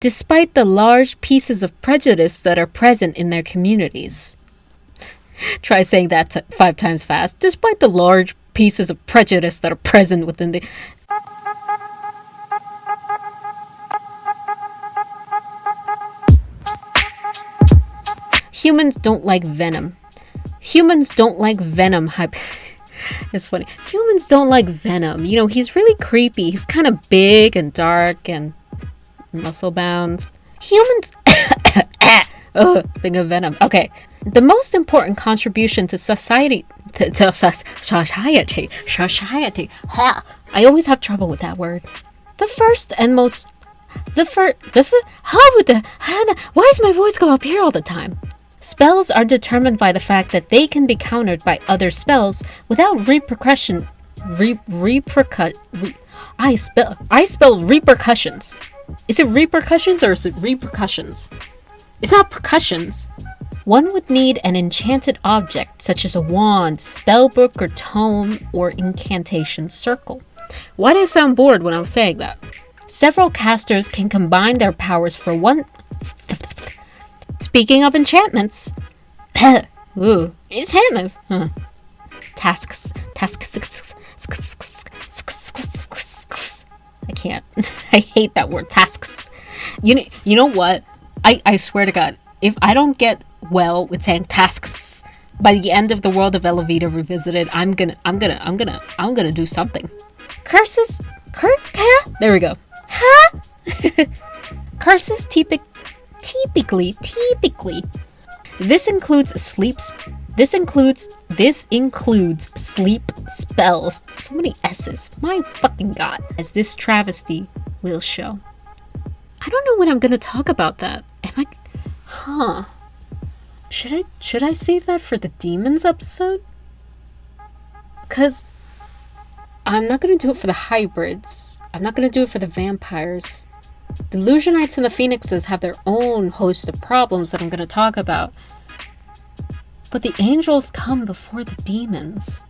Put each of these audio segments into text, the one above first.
despite the large pieces of prejudice that are present in their communities. Try saying that 5 times fast. Despite the large pieces of prejudice that are present within the... Humans don't like venom. Humans don't like venom. It's funny. Humans don't like Venom. You know, he's really creepy. He's kind of big and dark and muscle bound. Humans... think of Venom. Okay. The most important contribution to society... Society. I always have trouble with that word. Why does my voice go up here all the time? Spells are determined by the fact that they can be countered by other spells without repercussion. I spell repercussions. Is it repercussions or is it repercussions? It's not percussions. One would need an enchanted object such as a wand, spellbook, or tome, or incantation circle. Why did I sound bored when I was saying that? Several casters can combine their powers for one... Speaking of enchantments... Ooh, enchantments. Tasks. I can't. I hate that word, tasks. You know what? I swear to God, if I don't get well with saying tasks by the end of the World of Elevita Revisited, I'm gonna do something. Curses. There we go. Curses typically. This includes sleep spells. So many S's. My fucking God. As this travesty will show. I don't know when I'm gonna talk about that. Should I save that for the demons episode? Because I'm not gonna do it for the hybrids. I'm not gonna do it for the vampires. The Illusionites and the Phoenixes have their own host of problems that I'm going to talk about. But the angels come before the demons.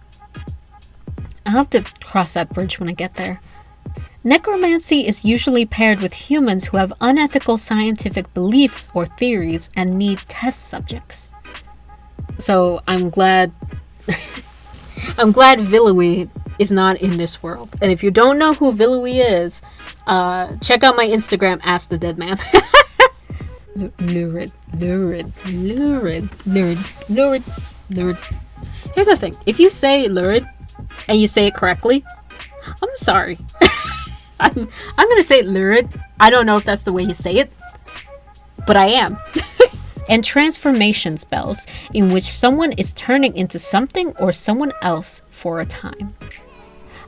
I'll have to cross that bridge when I get there. Necromancy is usually paired with humans who have unethical scientific beliefs or theories and need test subjects. So I'm glad... TWoE is not in this world. And if you don't know who TWoE is... check out my Instagram, Ask the Dead Man. Lurid. Here's the thing. If you say lurid and you say it correctly, I'm sorry. I'm gonna say lurid. I don't know if that's the way you say it, but I am. And transformation spells, in which someone is turning into something or someone else for a time.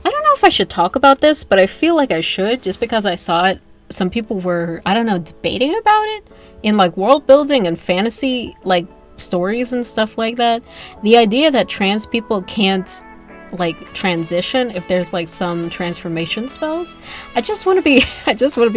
I don't know if I should talk about this, but I feel like I should, just because I saw it. Some people were, debating about it in like world building and fantasy like stories and stuff like that. The idea that trans people can't like transition if there's like some transformation spells. I just want to be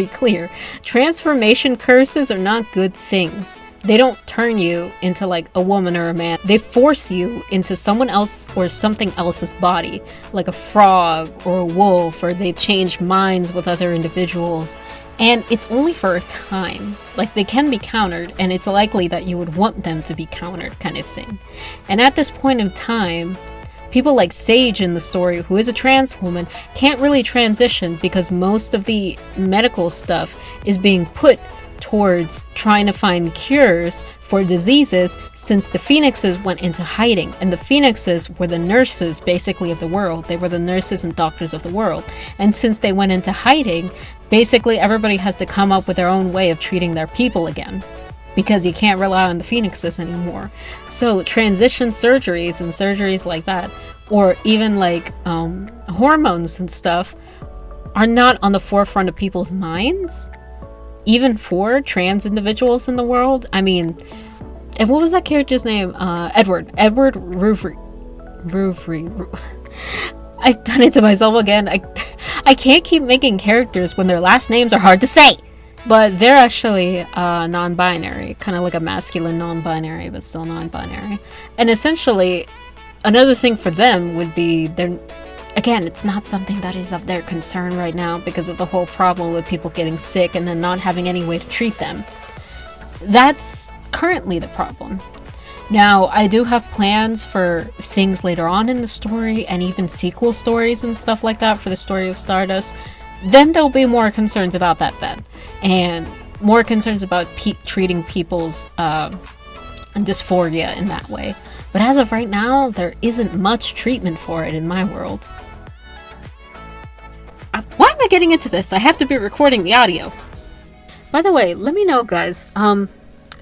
clear. Transformation curses are not good things. They don't turn you into like a woman or a man. They force you into someone else or something else's body, like a frog or a wolf, or they change minds with other individuals. And it's only for a time. Like, they can be countered, and it's likely that you would want them to be countered, kind of thing. And at this point in time, people like Sage in the story, who is a trans woman, can't really transition because most of the medical stuff is being put towards trying to find cures for diseases, since the Phoenixes went into hiding. And the Phoenixes were the nurses, basically, of the world. They were the nurses and doctors of the world. And since they went into hiding, basically everybody has to come up with their own way of treating their people again, because you can't rely on the Phoenixes anymore. So transition surgeries and surgeries like that, or even like hormones and stuff, are not on the forefront of people's minds, even for trans individuals in the world. I mean, and what was that character's name? Edward Rouvry. I've done it to myself again. I can't keep making characters when their last names are hard to say. But they're actually non-binary, kind of like a masculine non-binary, but still non-binary. And essentially, another thing for them would be Again, it's not something that is of their concern right now because of the whole problem with people getting sick and then not having any way to treat them. That's currently the problem. Now, I do have plans for things later on in the story and even sequel stories and stuff like that for the story of Stardust. Then there'll be more concerns about that then. And more concerns about treating people's dysphoria in that way. But as of right now, there isn't much treatment for it in my world. Why am I getting into this? I have to be recording the audio. By the way, let me know, guys.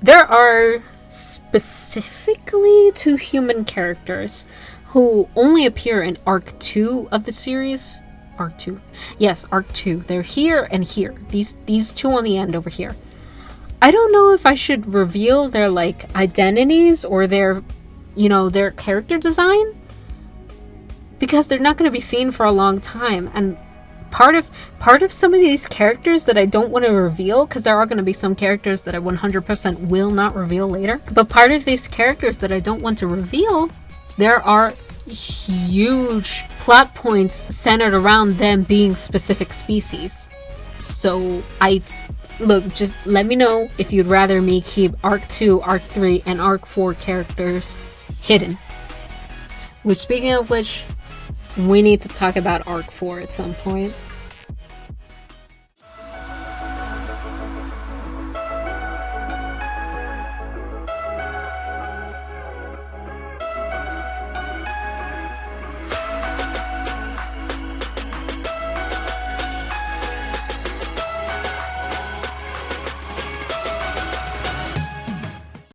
There are specifically 2 human characters who only appear in Arc 2 of the series. Arc 2. Yes, Arc 2. They're here and here. These 2 on the end over here. I don't know if I should reveal their, like, identities or their, you know, their character design. Because they're not going to be seen for a long time. And part of some of these characters that I don't want to reveal, because there are going to be some characters that I 100% will not reveal later, but part of these characters that I don't want to reveal, there are huge plot points centered around them being specific species. So look, just let me know if you'd rather me keep Arc 2, Arc 3, and Arc 4 characters hidden. Which, speaking of which, we need to talk about Arc 4 at some point.